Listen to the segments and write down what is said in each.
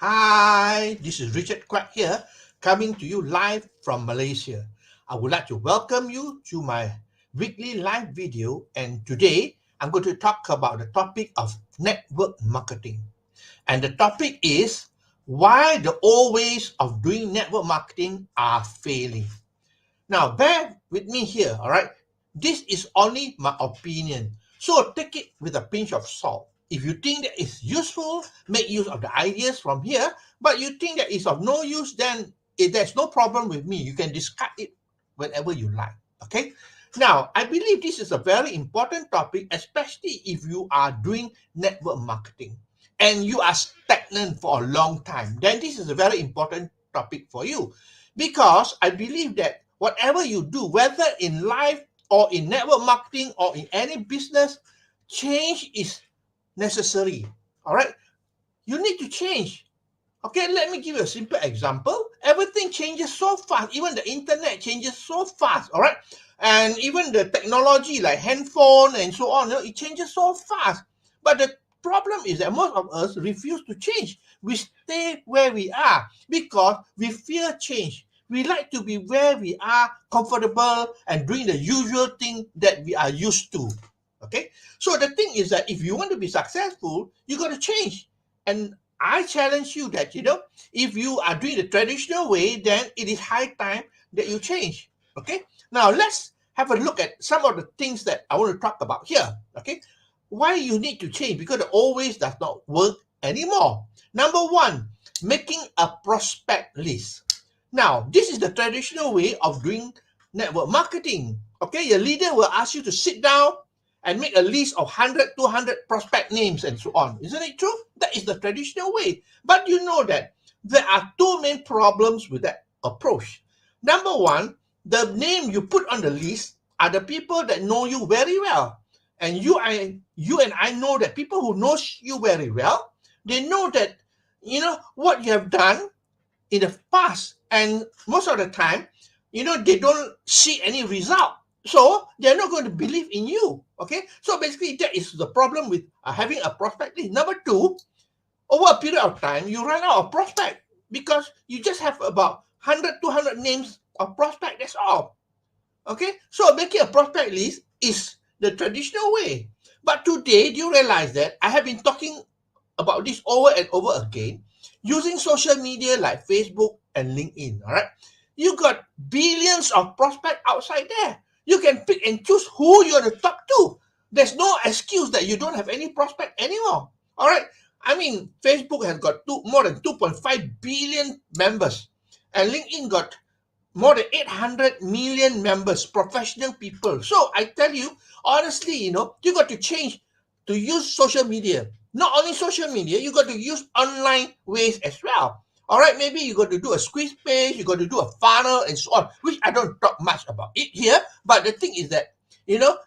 Hi, this is Richard Quack here, coming to you live from Malaysia. I would like to welcome you to my weekly live video, and today I'm going to talk about the topic of network marketing. And the topic is why the old ways of doing network marketing are failing. Now, bear with me here, all right? This is only my opinion. So take it with a pinch of salt. If you think that it's useful, make use of the ideas from here. But you think that it's of no use, then there's no problem with me. You can discard it whenever you like. Okay? Now, I believe this is a very important topic, especially if you are doing network marketing and you are stagnant for a long time. Then this is a very important topic for you because I believe that whatever you do, whether in life or in network marketing or in any business, change is necessary. All right, you need to change. Okay, let me give you a simple example. Everything changes so fast. Even the internet changes so fast. All right, and even the technology like handphone and so on, it changes so fast. But the problem is that most of us refuse to change. We stay where we are because we fear change. We like to be where we are, comfortable and doing the usual thing that we are used to. Okay, so the thing is that if you want to be successful, you got to change. And I challenge you that, if you are doing the traditional way, then it is high time that you change. Okay. Now let's have a look at some of the things that I want to talk about here. Okay. Why you need to change? Because the old ways does not work anymore. Number one, making a prospect list. Now, this is the traditional way of doing network marketing. Okay. Your leader will ask you to sit down and make a list of 100, 200 prospect names and so on. Isn't it true? That is the traditional way. But you know that there are two main problems with that approach. Number one, the name you put on the list are the people that know you very well. And you and I know that people who know you very well, they know that, what you have done in the past. And most of the time, they don't see any result. So they're not going to believe in you. Okay. So basically, that is the problem with having a prospect list. Number two, over a period of time, you run out of prospect because you just have about 100, 200 names of prospect. That's all. Okay. So making a prospect list is the traditional way. But today, do you realize that I have been talking about this over and over again using social media like Facebook and LinkedIn. All right, you got billions of prospects outside there. You can pick and choose who you want to talk to. There's no excuse that you don't have any prospect anymore. All right, I mean, Facebook has got more than 2.5 billion members, and LinkedIn got more than 800 million members, professional people. So I tell you, honestly, you got to change to use social media. Not only social media, you got to use online ways as well. All right, maybe you got to do a squeeze page, you got to do a funnel and so on, which I don't talk much about it here. But the thing is that,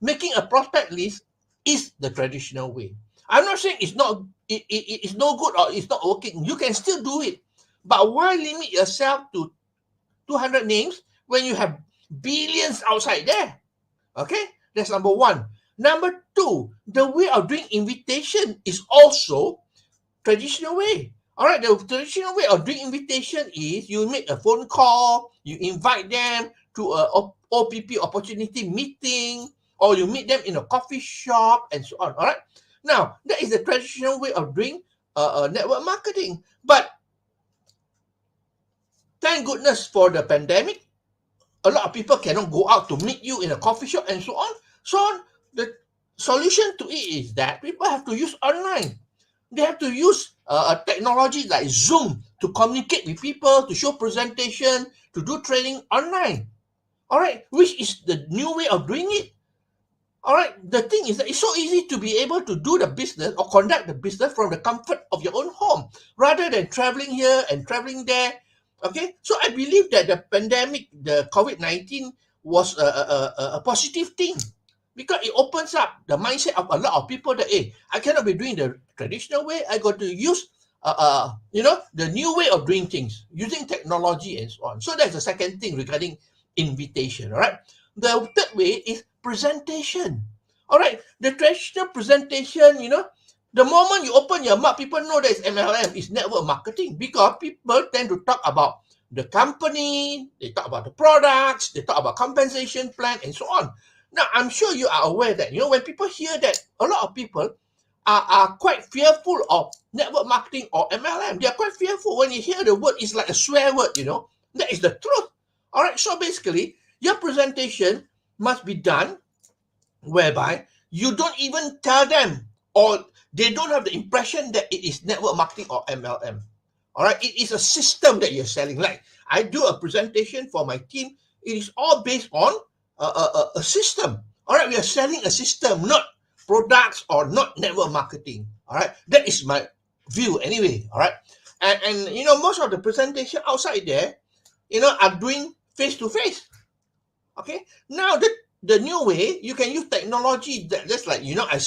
making a prospect list is the traditional way. I'm not saying it's no good or it's not working. You can still do it. But why limit yourself to 200 names when you have billions outside there? Okay, that's number one. Number two, the way of doing invitation is also traditional way. All right, the traditional way of doing invitation is you make a phone call, you invite them to a OPP opportunity meeting, or you meet them in a coffee shop and so on. All right, now that is the traditional way of doing network marketing. But thank goodness for the pandemic, a lot of people cannot go out to meet you in a coffee shop and so on. So the solution to it is that people have to use online. They have to use a technology like Zoom to communicate with people, to show presentation, to do training online. All right, which is the new way of doing it. All right, the thing is that it's so easy to be able to do the business or conduct the business from the comfort of your own home rather than traveling here and traveling there. Okay, so I believe that the pandemic, the COVID-19, was a positive thing because it opens up the mindset of a lot of people that, hey, I cannot be doing the traditional way. I got to use, the new way of doing things using technology and so on. So that's the second thing regarding invitation. All right. The third way is presentation. All right. The traditional presentation, The moment you open your mouth, people know that it's MLM, it's network marketing, because people tend to talk about the company, they talk about the products, they talk about compensation plan, and so on. Now, I'm sure you are aware that, when people hear that, a lot of people are quite fearful of network marketing or MLM. They are quite fearful when you hear the word. It's like a swear word, That is the truth. All right. So basically, your presentation must be done whereby you don't even tell them, or they don't have the impression that it is network marketing or MLM. All right. It is a system that you're selling. Like I do a presentation for my team. It is all based on a system. All right. We are selling a system, not products or not network marketing. All right. That is my view anyway. All right. And most of the presentation outside there, are doing face to face. Okay. Now the new way, you can use technology that just like I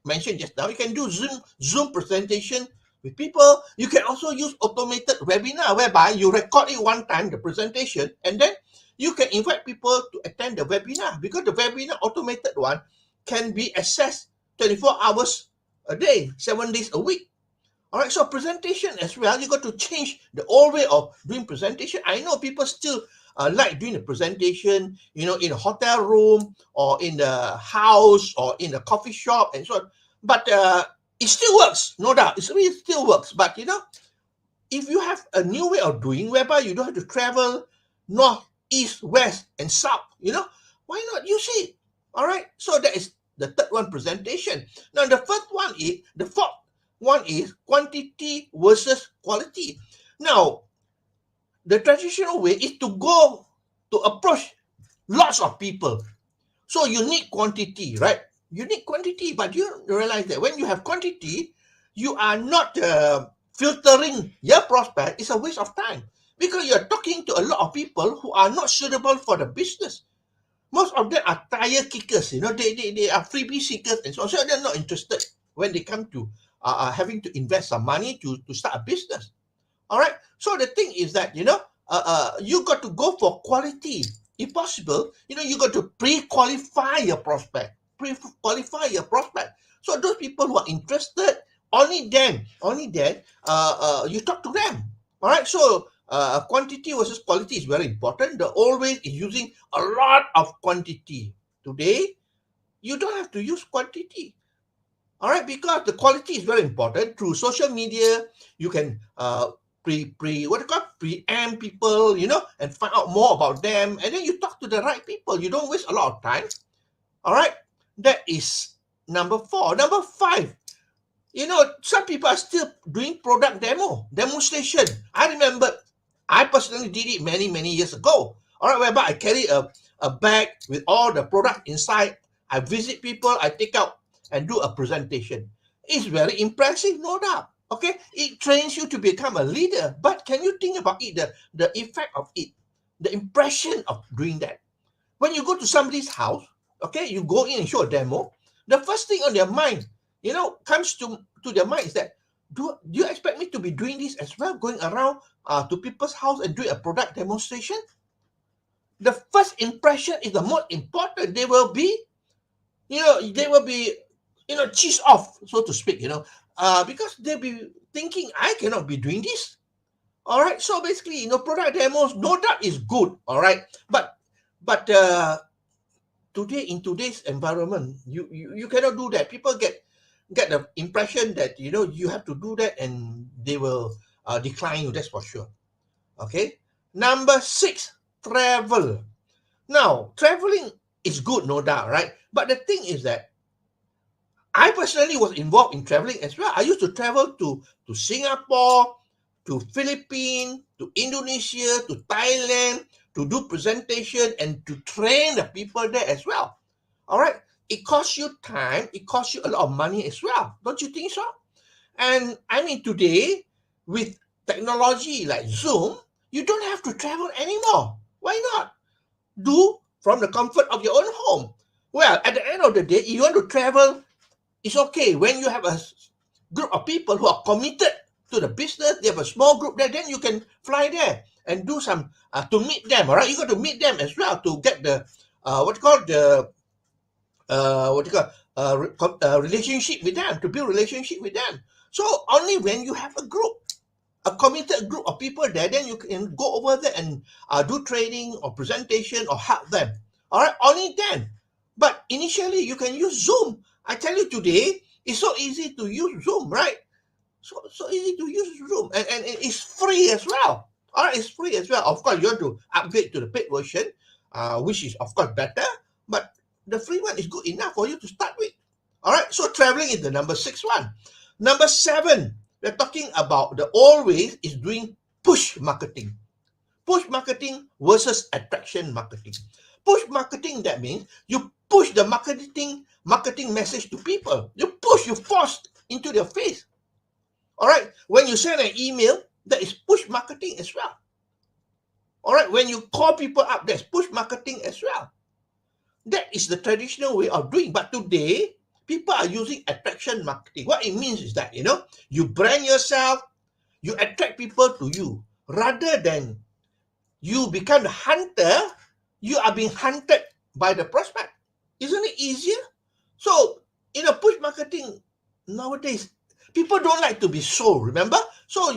mentioned just now. You can do Zoom presentation with people. You can also use automated webinar whereby you record it one time, the presentation, and then you can invite people to attend the webinar, because the webinar automated one can be accessed 24 hours a day, 7 days a week. All right, so presentation as well, you got to change the old way of doing presentation. I know people still like doing the presentation, in a hotel room or in the house or in a coffee shop and so on. But it still works, no doubt. It really still works. But if you have a new way of doing, whereby you don't have to travel north, east, west, and south, why not use it? All right. So that is the third one, presentation. Now the fourth one is quantity versus quality. Now, the traditional way is to go to approach lots of people. So you need quantity, right? You need quantity, but you realize that when you have quantity, you are not filtering your prospect. It's a waste of time, because you're talking to a lot of people who are not suitable for the business. Most of them are tire kickers, they are freebie seekers, and so on. So they're not interested when they come to having to invest some money to start a business. All right. So the thing is that, you got to go for quality. If possible, you got to pre-qualify your prospect. Pre-qualify your prospect. So those people who are interested, only then, you talk to them. All right. So quantity versus quality is very important. The old way is using a lot of quantity. Today, you don't have to use quantity. All right, because the quality is very important. Through social media, you can preempt people, and find out more about them, and then you talk to the right people. You don't waste a lot of time. All right, that is number 4. Number 5, some people are still doing product demonstration. I remember I personally did it many years ago. All right, whereby I carry a bag with all the product inside. I visit people, I take out and do a presentation. It's very impressive, no doubt. Okay, it trains you to become a leader. But can you think about it, the effect of it, the impression of doing that? When you go to somebody's house, okay, you go in and show a demo, the first thing on their mind, comes to their mind is that, do you expect me to be doing this as well, going around to people's house and doing a product demonstration? The first impression is the most important. They will be, cheese off, so to speak, because they'll be thinking, I cannot be doing this. All right. So basically, product demos, no doubt is good. All right. But in today's environment, you cannot do that. People get the impression that, you have to do that, and they will decline you. That's for sure. Okay. Number 6, travel. Now, traveling is good, no doubt, right? But the thing is that I personally was involved in traveling as well. I used to travel to Singapore, to Philippines, to Indonesia, to Thailand, to do presentation and to train the people there as well. All right. It costs you time. It costs you a lot of money as well. Don't you think so? And I mean, today, with technology like Zoom, you don't have to travel anymore. Why not? Do from the comfort of your own home. Well, at the end of the day, if you want to travel, it's okay. When you have a group of people who are committed to the business, they have a small group there, then you can fly there and do some, to meet them, all right? You got to meet them as well to get the, relationship with them, to build relationship with them. So only when you have a group, a committed group of people there, then you can go over there and do training or presentation or help them. All right, only then. But initially, you can use Zoom. I tell you today, it's so easy to use Zoom, right? So easy to use Zoom, and it's free as well. All right, it's free as well. Of course, you have to upgrade to the paid version, which is of course better. But the free one is good enough for you to start with. All right, so traveling is the number 6 one. Number 7, we're talking about the old ways is doing push marketing. Push marketing versus attraction marketing. Push marketing, that means you push the marketing message to people. You push, you force into their face. All right, when you send an email, that is push marketing as well. All right, when you call people up, that's push marketing as well. That is the traditional way of doing. But today, people are using attraction marketing. What it means is that, you brand yourself, you attract people to you. Rather than you become the hunter, you are being hunted by the prospect. Isn't it easier? So, push marketing nowadays, people don't like to be sold, remember? So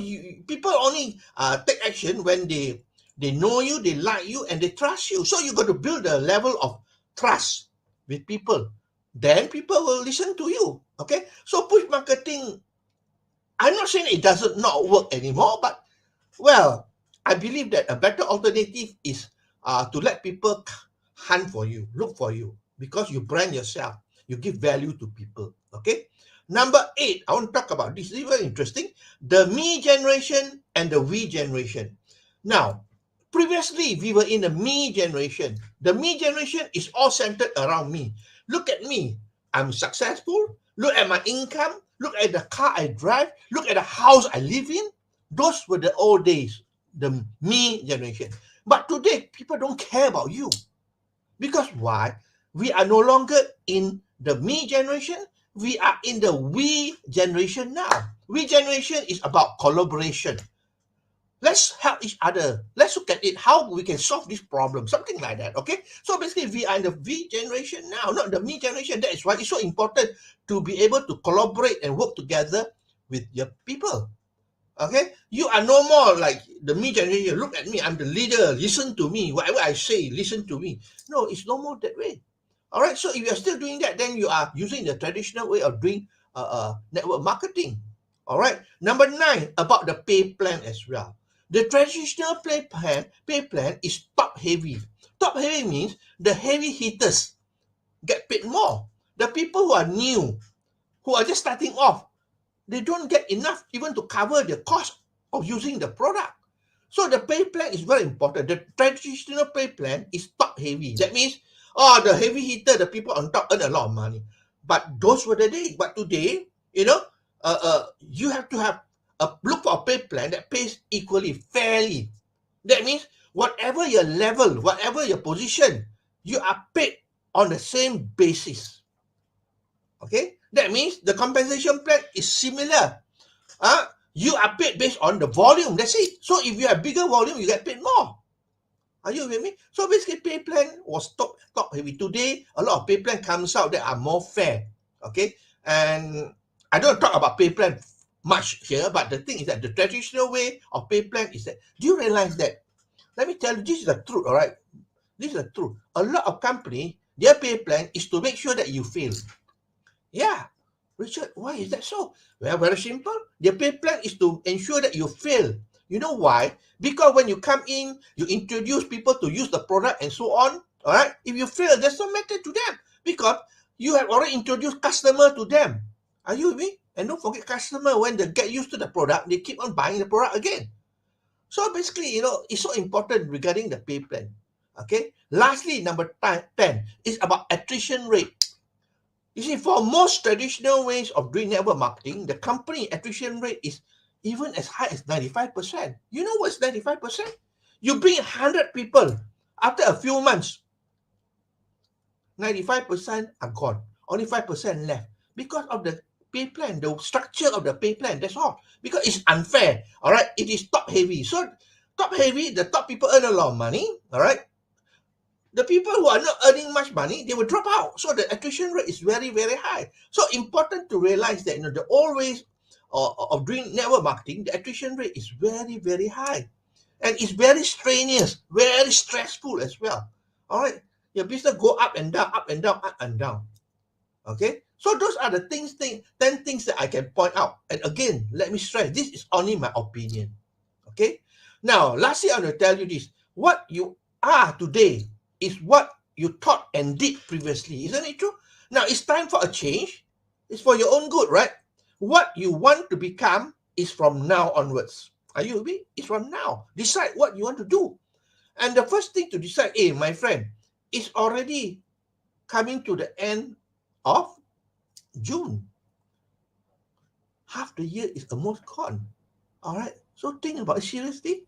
people only take action when they know you, they like you, and they trust you. So you got to build a level of trust with people. Then people will listen to you. Okay? So push marketing, I'm not saying it doesn't not work anymore, but, well, I believe that a better alternative is to let people hunt for you, look for you, because you brand yourself. You give value to people. Okay? Number 8, I want to talk about this. This is very interesting. The me generation and the we generation. Now, previously, we were in the me generation. The me generation is all centered around me. Look at me. I'm successful. Look at my income. Look at the car I drive. Look at the house I live in. Those were the old days, the me generation. But today, people don't care about you. Because why? We are no longer in the me generation. We are in the we generation now. We generation is about collaboration. Let's help each other. Let's look at it, how we can solve this problem, something like that, okay? So basically, we are in the we generation now, not the me generation. That is why it's so important to be able to collaborate and work together with your people, okay? You are no more like the me generation. Look at me, I'm the leader, listen to me. Whatever I say, listen to me. No, it's no more that way. All right, so if you're still doing that, then you are using the traditional way of doing network marketing. All right, number 9, about the pay plan as well. The traditional pay plan is top heavy. Top heavy means the heavy hitters get paid more. The people who are new, who are just starting off, they don't get enough even to cover the cost of using the product. So the pay plan is very important. The traditional pay plan is top heavy. That means, the heavy hitter, the people on top earn a lot of money. But those were the days. But today, you have to have look for a pay plan that pays equally, fairly. That means whatever your level, whatever your position, you are paid on the same basis. Okay? That means the compensation plan is similar. You are paid based on the volume. That's it. So if you have bigger volume, you get paid more. Are you with me? So basically, pay plan was top heavy. Today, a lot of pay plan comes out that are more fair. Okay? And I don't talk about pay plan much here, but the thing is that the traditional way of pay plan is that, do you realize that? Let me tell you, this is the truth, all right? This is the truth. A lot of company, their pay plan is to make sure that you fail. Yeah. Richard, why is that so? Well, very simple. Their pay plan is to ensure that you fail. You know why? Because when you come in, you introduce people to use the product and so on. All right. If you fail, there's no matter to them because you have already introduced customer to them. Are you with me? And don't forget, customer, when they get used to the product, they keep on buying the product again. So basically, it's so important regarding the pay plan. Okay. Lastly, number 10 is about attrition rate. You see, for most traditional ways of doing network marketing, the company attrition rate is even as high as 95%. You know what's 95%? You bring 100 people. After a few months, 95% are gone. Only 5% left. Because of the pay plan, the structure of the pay plan, that's all. Because it's unfair, all right? It is top heavy. So top heavy, the top people earn a lot of money, all right? the people who are not earning much money, they will drop out. So the attrition rate is very, very high. So important to realize that, the old ways of doing network marketing, the attrition rate is very, very high. And it's very strenuous, very stressful as well. All right. Your business go up and down, up and down, up and down. Okay. So those are the 10 things that I can point out. And again, let me stress, this is only my opinion. Okay. Now, lastly, I'm going to tell you this. What you are today is what you thought and did previously. Isn't it true? Now, it's time for a change. It's for your own good, right? What you want to become is from now onwards. Are you with me? It's from now. Decide what you want to do. And the first thing to decide, hey, my friend, it's already coming to the end of June. Half the year is almost gone. All right. So think about it seriously.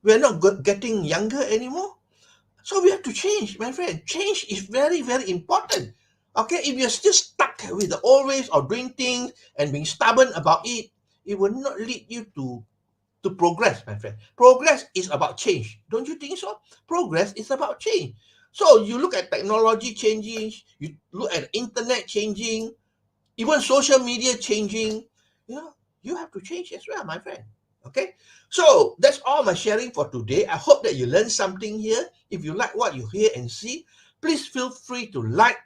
We're not getting younger anymore. So we have to change, my friend. Change is very, very important. Okay, if you're still stuck with the old ways of doing things and being stubborn about it, it will not lead you to progress, my friend. Progress is about change. Don't you think so? Progress is about change. So you look at technology changing, you look at internet changing, even social media changing, you have to change as well, my friend. Okay, so that's all my sharing for today. I hope that you learned something here. If you like what you hear and see, please feel free to like,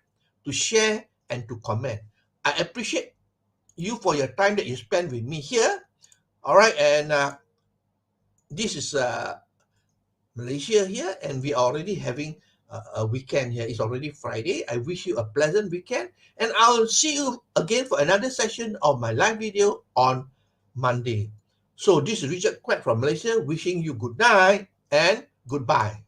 to share, and to comment. I appreciate you for your time that you spend with me here. All right, and this is Malaysia here, and we are already having a weekend here. It's already Friday. I wish you a pleasant weekend, and I'll see you again for another session of my live video on Monday. So this is Richard Quek from Malaysia, wishing you good night and goodbye.